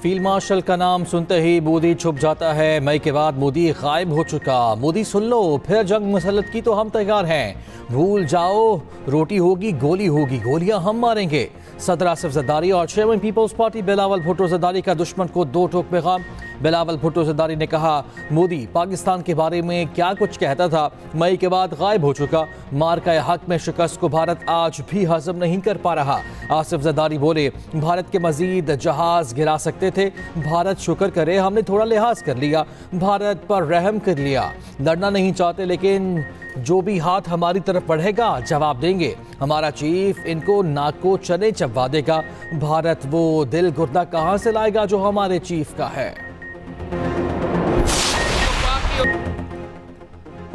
Field marshal का नाम सुनते ही मोदी छुप जाता है। मई के बाद मोदी गायब हो चुका। मोदी सुन लो, फिर जंग मुसल्लत की तो हम तैयार हैं। भूल जाओ, रोटी होगी गोली होगी, गोलियां हम मारेंगे। सदर आसिफ जरदारी और chairman Peoples Party Bilawal Bhutto Zardari का दुश्मन को दो टोक पैगाम। बिलावल भुट्टो जरदारी ने कहा, मोदी पाकिस्तान के बारे में क्या कुछ कहता था, मई के बाद गायब हो चुका। मार का हक में शिकस्त को भारत आज भी हजम नहीं कर पा रहा। आसिफ जरदारी बोले, भारत के मजीद जहाज गिरा सकते थे, भारत शुक्र करे हमने थोड़ा लिहाज कर लिया, भारत पर रहम कर लिया। लड़ना नहीं चाहते, लेकिन जो भी हाथ हमारी तरफ बढ़ेगा जवाब देंगे। हमारा चीफ इनको नाक को चने चबवा देगा। भारत वो दिल गुर्दा कहां से लाएगा जो हमारे चीफ का है।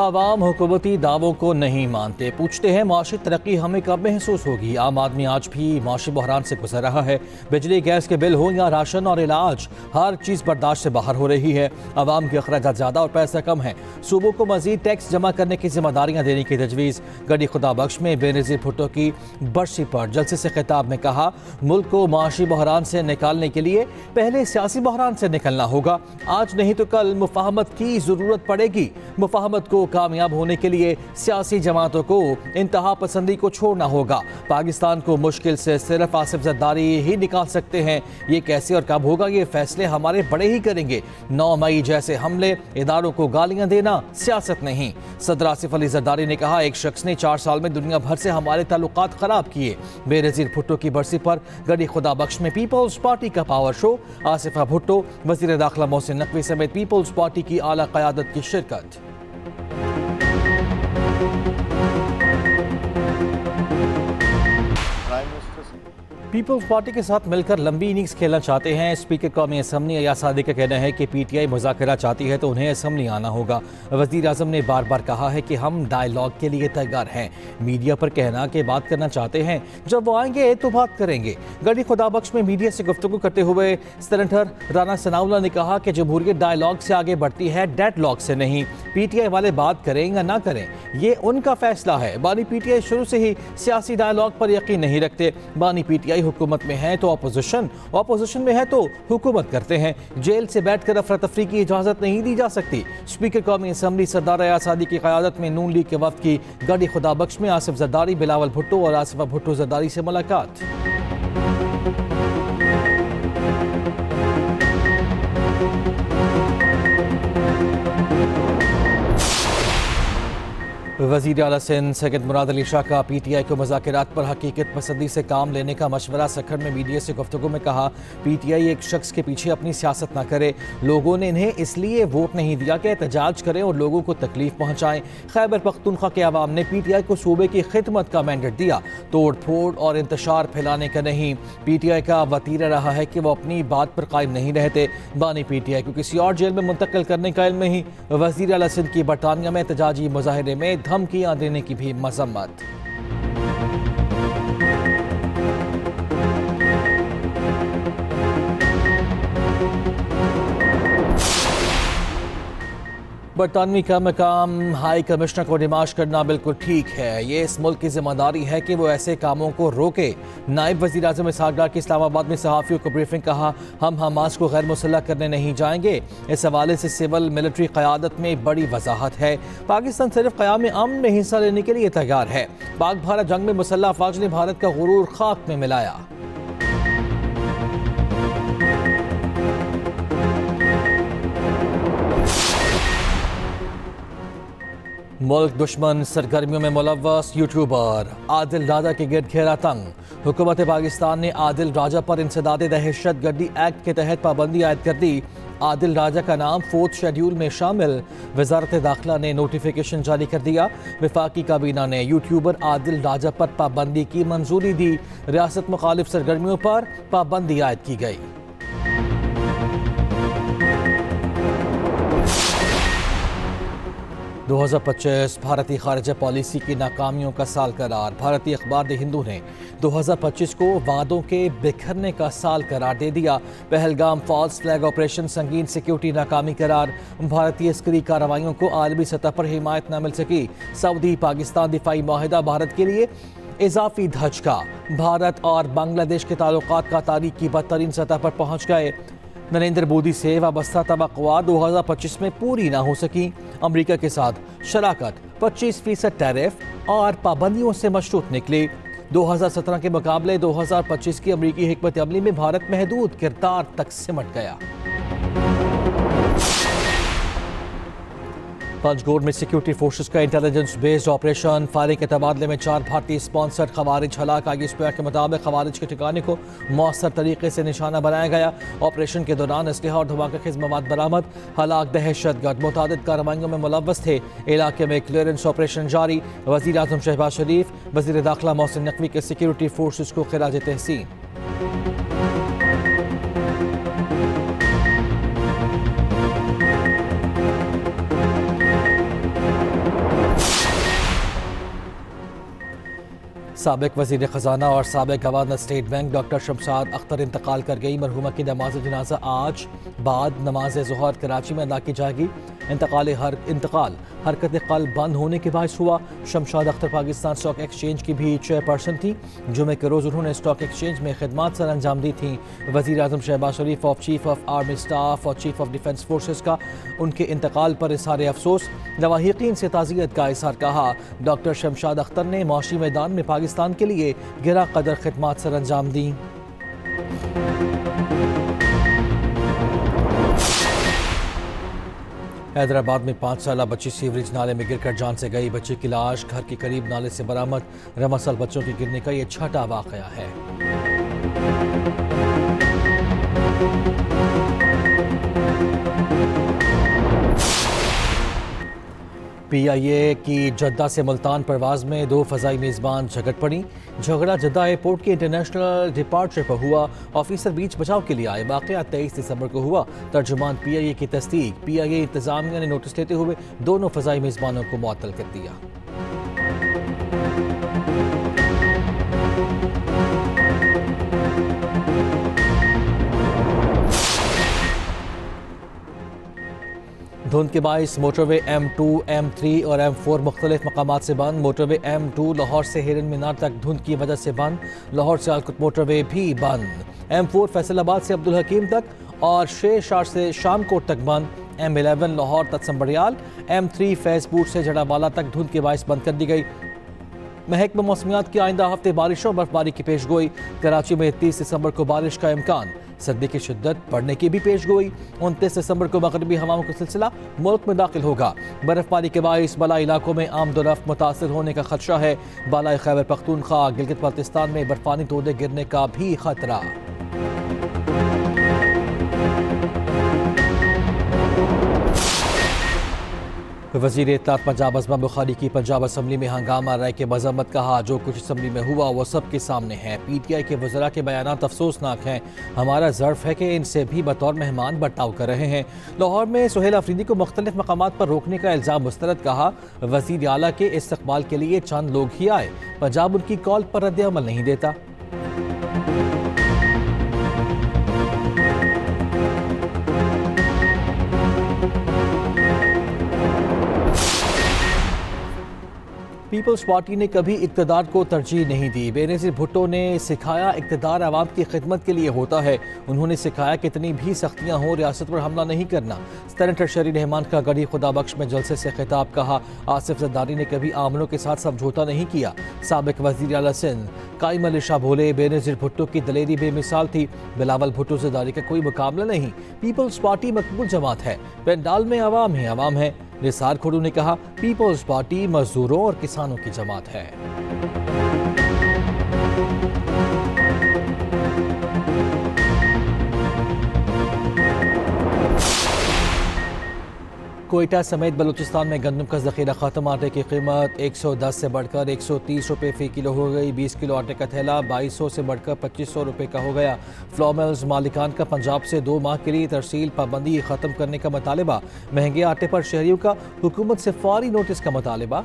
आवाम हुकूमती दावों को नहीं मानते, पूछते हैं माशी तरक्की हमें कब महसूस होगी। आम आदमी आज भी माशी बहरान से गुजर रहा है। बिजली गैस के बिल हो या राशन और इलाज, हर चीज़ बर्दाश्त से बाहर हो रही है। आवाम के अखराजात ज़्यादा और पैसा कम है। सूबों को मजीद टैक्स जमा करने की जिम्मेदारियाँ देने की तजवीज़। गढ़ी खुदा बख्श में बेनज़ीर भुट्टो की बरसी पर जलसे से खिताब में कहा, मुल्क को माशी बहरान से निकालने के लिए पहले सियासी बहरान से निकलना होगा। आज नहीं तो कल मुफाहमत की ज़रूरत पड़ेगी। मुफाहमत को कामयाब होने के लिए सियासी जमातों को इंतहा पसंदी को छोड़ना होगा। पाकिस्तान को मुश्किल से सिर्फ आसिफ जरदारी ही निकाल सकते हैं। ये कैसे और कब होगा, ये फैसले हमारे बड़े ही करेंगे। 9 मई जैसे हमले, इदारों को गालियां देना सियासत नहीं। सदर आसिफ अली जरदारी ने कहा, एक शख्स ने 4 साल में दुनिया भर से हमारे ताल्लुकात खराब किए। बेनज़ीर भुट्टो की बरसी पर गढ़ी खुदा बख्श में पीपल्स पार्टी का पावर शो। आसिफा भुट्टो, वज़ीर दाखिला मोहसिन नकवी समेत पीपल्स पार्टी की आला क़यादत की शिरकत। पीपल्स पार्टी के साथ मिलकर लंबी इनिंग्स खेलना चाहते हैं। स्पीकर कौमी असम्बली अयाज सादिक का कहना है कि पीटीआई मुज़ाकरा चाहती है तो उन्हें असम्बली आना होगा। वज़ीर आज़म ने बार बार कहा है कि हम डायलॉग के लिए तैयार हैं। मीडिया पर कहना कि बात करना चाहते हैं, जब वो आएंगे तो बात करेंगे। गढ़ी खुदाबख्श में मीडिया से गुफ्तगू करते हुए सेनेटर राना सनाउल्लाह ने कहा कि जमहूरियत डायलॉग से आगे बढ़ती है, डेडलॉग से नहीं। पीटीआई वाले बात करें या ना करें, ये उनका फैसला है। बानी पीटीआई शुरू से ही सियासी डायलॉग पर यकीन नहीं रखते। बानी पीटीआई हुकूमत में है तो ऑपोजिशन में है तो हुकूमत करते हैं। जेल से बैठकर अफरा तफरी की इजाजत नहीं दी जा सकती। स्पीकर कौमी असम्बली सरदार अयाज सादी की क़यादत में नून लीग के वफ्द की गढ़ी खुदा बख्श में आसिफ जरदारी, बिलावल भुट्टो और आसिफा भुट्टो जरदारी से मुलाकात। वज़ीर आला सिंध सैयद मुराद अली शाह का पीटीआई को मुज़ाकरात पर हकीकत पसंदी से काम लेने का मशवरा। सखर में मीडिया से गुफ्तगू में कहा, पीटीआई एक शख्स के पीछे अपनी सियासत ना करे। लोगों ने इन्हें इसलिए वोट नहीं दिया कि एहतजाज करें और लोगों को तकलीफ पहुँचाएं। खैबर पख्तूनख्वा के अवाम ने पीटीआई को सूबे की खिदमत का मैंडेट दिया, तोड़ फोड़ और इंतशार फैलाने का नहीं। पीटीआई का वतीरा रहा है कि वो अपनी बात पर कायम नहीं रहते। बानी पीटीआई को किसी और जेल में मुंतकिल करने का इल्म नहीं। वज़ीर आला सिंध की बरतानिया में एहतजाजी मुजाहरे में धमकियां देने की भी मजम्मत। बरतानवी का मकाम हाई कमिश्नर को डिमाश करना बिल्कुल ठीक है। ये इस मुल्क की जिम्मेदारी है कि वो ऐसे कामों को रोके। नायब वज़ीर आज़म इसहाक़ डार की इस्लामाबाद में सहाफ़ियों को ब्रीफिंग, कहा हम हमास को गैर मुसल्लह करने नहीं जाएंगे। इस हवाले से सिविल मिलिट्री क़यादत में बड़ी वजाहत है। पाकिस्तान सिर्फ क़याम अमन में हिस्सा लेने के लिए तैयार है। पाक भारत जंग में मुसल्लह अफ़वाज ने भारत का गुरूर खाक में मिलाया। मुल्क दुश्मन सरगर्मियों में मुलव्वस यूट्यूबर आदिल राजा के गिर्द घेरा तंग। हुकूमत पाकिस्तान ने आदिल राजा पर इंसदाद दहशत गर्दी एक्ट के तहत पाबंदी आयद कर दी। आदिल राजा का नाम 4th शेड्यूल में शामिल। वजारत दाखिला ने नोटिफिकेशन जारी कर दिया। वफाकी काबीना ने यूट्यूबर आदिल राजा पर पाबंदी की मंजूरी दी। रियासत मुखालिफ सरगर्मियों पर पाबंदी आयद की गई। दो 2025 भारतीय खारजा पॉलिसी की नाकामियों का साल करार। भारतीय अखबार द हिंदू ने 2025 को वादों के बिखरने का साल करार दे दिया। पहलगाम फॉल्स फ्लैग ऑपरेशन संगीन सिक्योरिटी नाकामी करार। भारतीय अस्करी कार्रवाइयों को आलमी सतह पर हिमायत न मिल सकी। सऊदी पाकिस्तान दिफाई माहिदा भारत के लिए इजाफी धचका, भारत और बांग्लादेश के ताल्लुकात का तारीख की बदतरीन सतह पर पहुंच गए। नरेंद्र मोदी से वाबस्ता तवक्कुआत 2025 में पूरी ना हो सकी। अमेरिका के साथ शराकत 25% टैरिफ और पाबंदियों से मशरूत निकले। 2017 के मुकाबले 2025 की अमेरिकी हिकमत अमली में भारत महदूद किरदार तक सिमट गया। पंजगोर में सिक्योरिटी फोर्सेस का इंटेलिजेंस बेस्ड ऑपरेशन, फायरिंग के तबादले में 4 भारतीय स्पॉन्सर्ड खवारिज हलाक। आगे स्पेयर के मुताबिक खवारिज के ठिकाने को मौसर तरीके से निशाना बनाया गया। ऑपरेशन के दौरान असलहा और धमाकेखेज मवाद बरामद। हलाक दहशतगर्द मुतादिद कार्रवाइयों में मुलव्वस थे। इलाके में क्लियरेंस ऑपरेशन जारी। वज़ीर आज़म शहबाज शरीफ, वज़ीर दाखिला मोहसिन नकवी के सिक्योरिटी फोर्सेस को खिराज तहसीन। साबिक वज़ीर ख़जाना और साबिक governor state bank doctor Shamshad Akhtar इंतकाल कर गई। मरहुमा की नमाज जनाजा आज बाद नमाज ज़ोहर कराची में अदा की जाएगी। इंतकाल हरकत क़ल्ब बंद होने के बायस हुआ। शमशाद अख्तर पाकिस्तान स्टॉक एक्सचेंज की भी चेयरपर्सन थी। जुमे के रोज़ उन्होंने स्टॉक एक्सचेंज में खिदमात सर अंजाम दी थी। वज़ीर आज़म शहबाज शरीफ और चीफ ऑफ आर्मी स्टाफ और चीफ ऑफ डिफेंस फोर्सेस का उनके इंतकाल पर इज़हार अफसोस। लवाहिकीन से ताज़ियत का इज़हार। कहा, डॉक्टर शमशाद अख्तर ने माशी मैदान में पाकिस्तान के लिए गिरा कदर खिदमात सर अंजाम दी। हैदराबाद में 5 साला बच्ची सीवरेज नाले में गिरकर जान से गई। बच्ची की लाश घर के करीब नाले से बरामद। रमसल बच्चों के गिरने का यह छठा वाक़या है। PIA की जद्दा से मुल्तान परवाज में 2 फ़ज़ाई मेज़बान झगड़ पड़ी। झगड़ा जद्दा एयरपोर्ट के इंटरनेशनल डिपार्चर पर हुआ। ऑफिसर बीच बचाव के लिए आए। वाक़या 23 दिसंबर को हुआ। तर्जुमान PIA की तस्दीक। PIA इंतज़ामिया ने नोटिस लेते हुए दोनों फ़ज़ाई मेज़बानों को मुअत्तल कर दिया। धुंध के बाइस मोटरवे M2, M3 और M4 मुख्तलिफ मकामात से बंद। मोटरवे M2 लाहौर से हिरन मीनार तक धुंध की वजह से बंद। लाहौर से आलकुट मोटरवे भी बंद। M4 फैसलाबाद से अब्दुल हकीम तक और शेरशाह से शामकोट तक बंद। M11 लाहौर तत्संबड़ियाल, M3 फैजपुर से जड़ावाला तक धुंध के बाइस बंद कर दी गई। महकमा मौसमियात की आइंदा हफ्ते बारिशों बर्फबारी की पेशगोई। कराची में 30 दिसंबर को बारिश का इम्कान। सर्दी की शिद्दत बढ़ने की भी पेशगोई। 29 दिसंबर को मगरबी हवाओं का सिलसिला मुल्क में दाखिल होगा। बर्फबारी के बाइस बलाई इलाकों में आमदोरफ्त मुतासर होने का खदशा है। बालाई खैबर पख्तूनख्वा, गिलगित बल्तिस्तान में बर्फानी तोदे गिरने का भी खतरा। वज़ीर इत्तलात पंजाब अज़मा बुखारी की पंजाब असम्बली में हंगामा, राय के मजम्मत। कहा, जो कुछ असम्बली में हुआ वो सबके सामने है। PTI के वज़रा के बयानात अफसोसनाक हैं। हमारा ज़र्फ़ है कि इनसे भी बतौर मेहमान बर्ताव कर रहे हैं। लाहौर में सुहेल अफरीदी को मुख्तलिफ मकामात पर रोकने का इल्ज़ाम मुस्तरद। कहा, वज़ीर आला के इस्तक़बाल के लिए चंद लोग ही आए। पंजाब उनकी कॉल पर रद्द अमल नहीं देता। पीपल्स पार्टी ने कभी इक़्तिदार को तरजीह नहीं दी। बेनज़ीर भुट्टो ने सिखाया इक़्तिदार आवाम की खिदमत के लिए होता है। उन्होंने सिखाया कितनी भी सख्तियाँ हों रियासत पर हमला नहीं करना। सेनेटर शरी रहमान का गढ़ी खुदा बख्श में जलसे से खिताब। कहा, आसिफ ज़रदारी ने कभी आमलों के साथ समझौता नहीं किया। साबिक वज़ीर आला सिंध कायम अली शाह बोले, बेनज़ीर भुट्टो की दलेरी बेमिसाल थी। बिलावल भुट्टो ज़रदारी का कोई मुकाबला नहीं। पीपल्स पार्टी मकबूल जमात है। पेंडाल में आवाम ही आवाम है। निसार खुडू ने कहा, पीपल्स पार्टी मजदूरों और किसानों की जमात है। कोयटा समेत बलूचिस्तान में गंदम का ज़ख़ीरा ख़त्म। आटे की कीमत 110 से बढ़कर 130 रुपये फ़ी किलो हो गई। 20 किलो आटे का थैला 2200 से बढ़कर 2500 रुपये का हो गया। फ्लोर मिल्स मालिकान का पंजाब से 2 माह के लिए तरसील पाबंदी ख़त्म करने का मुतालबा। महंगे आटे पर शहरियों का हुकूमत से फौरी नोटिस का मुतालबा।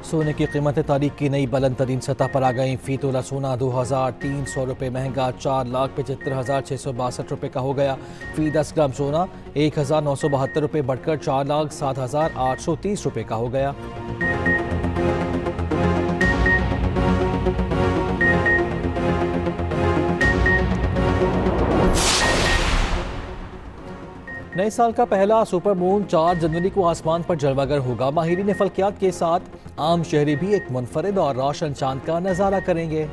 सोने की कीमतें तारीख की नई बुलंद तरीन सतह पर आ गई। फी तोला सोना 2300 रुपये महंगा 4,75,662 रुपये का हो गया। फी 10 ग्राम सोना 1,972 रुपये बढ़कर 4,07,830 रुपये का हो गया। नए साल का पहला सुपर मून 4 जनवरी को आसमान पर जलवागर होगा। माहिरीन फल्कियात के साथ आम शहरी भी एक मुनफरिद और रोशन चांद का नजारा करेंगे।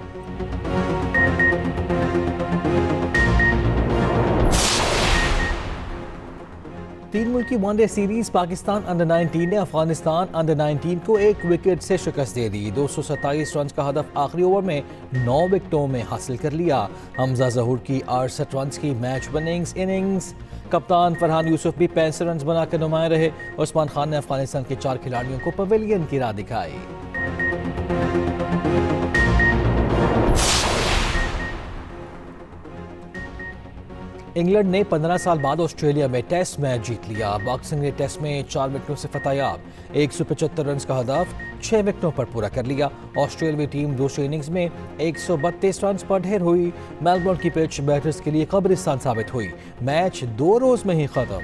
तीन मुल्की वनडे सीरीज पाकिस्तान अंडर 19 ने अफगानिस्तान अंडर 19 को 1 विकेट से शिकस्त दे दी। 227 रन का हदफ आखिरी ओवर में 9 विकेटों में हासिल कर लिया। हमजा जहूर की 68 रन की मैच विनिंग इनिंग्स। कप्तान फरहान यूसुफ भी 65 रन बनाकर नुमाया रहे। उस्मान खान ने अफगानिस्तान के 4 खिलाड़ियों को पवेलियन की राह दिखाई। इंग्लैंड ने 15 साल बाद ऑस्ट्रेलिया में टेस्ट मैच जीत लिया। बॉक्सिंग ने टेस्ट में 4 विकेटों से फतेहयाब। 175 रन का हदफ 6 विकेटों पर पूरा कर लिया। ऑस्ट्रेलियाई टीम दूसरी इनिंग्स में 132 रन पर ढेर हुई। मेलबर्न की पिच बैटर्स के लिए कब्रिस्तान साबित हुई। मैच 2 रोज में ही खत्म।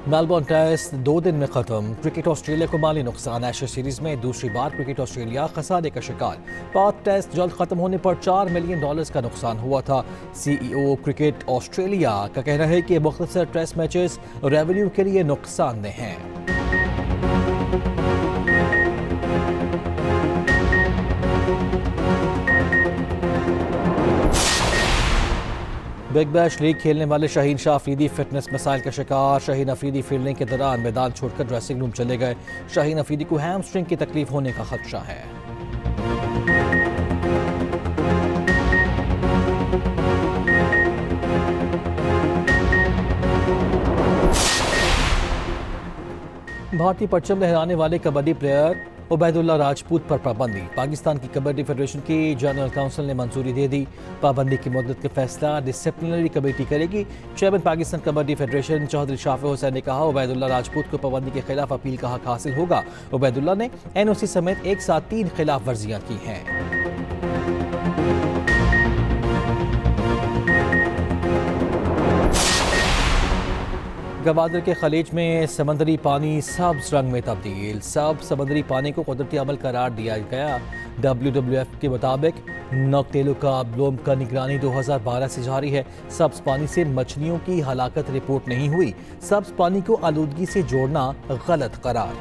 मेलबर्न टेस्ट 2 दिन में खत्म। क्रिकेट ऑस्ट्रेलिया को माली नुकसान। एशेज सीरीज में दूसरी बार क्रिकेट ऑस्ट्रेलिया खसारे का शिकार। 5 टेस्ट जल्द खत्म होने पर $4 मिलियन का नुकसान हुआ था। CEO क्रिकेट ऑस्ट्रेलिया का कहना है कि मुख्तसर टेस्ट मैचेस रेवेन्यू के लिए नुकसानदेह हैं। बिग बैश लीग खेलने वाले शाहीन शाह अफरीदी फिटनेस मसाइल का शिकार। शाहीन अफरीदी फील्डिंग के दौरान मैदान छोड़कर ड्रेसिंग रूम चले गए। शाहीन अफरीदी को हैमस्ट्रिंग की तकलीफ होने का खदशा है। भारतीय परचम लहराने वाले कबड्डी प्लेयर उबैदुल्ला राजपूत पर पाबंदी। पाकिस्तान की कबड्डी फेडरेशन की जनरल काउंसिल ने मंजूरी दे दी। पाबंदी की मुद्दत का फैसला डिसिप्लिनरी कमेटी करेगी। चेयरमैन पाकिस्तान कबड्डी फेडरेशन चौधरी शाफी हुसैन ने कहा, उबैदुल्ला राजपूत को पाबंदी के खिलाफ अपील का हक हासिल होगा। उबैदुल्ला ने NOC समेत एक साथ 3 खिलाफ वर्जियां की हैं। गवादर के खलीज में समंदरी पानी सब्ज रंग में तब्दील। सब समंदरी पानी को कुदरती अमल करार दिया गया। WWF के मुताबिक नौकतेलू का ब्लोम का निगरानी 2012 से जारी है। सब्ज पानी से मछलियों की हलाकत रिपोर्ट नहीं हुई। सब्ज पानी को आलूदगी से जोड़ना गलत करार।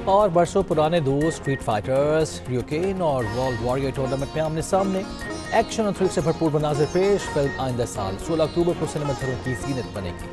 और बरसों पुराने 2 स्ट्रीट फाइटर्स र्यूकेन और वर्ल्ड वॉरियर टूर्नामेंट में आमने सामने। एक्शन और थ्रिल से भरपूर मनाजिर पेश। फिल्म आइंदा साल 16 अक्टूबर को सिनेमाघरों की ज़ीनत बनेगी।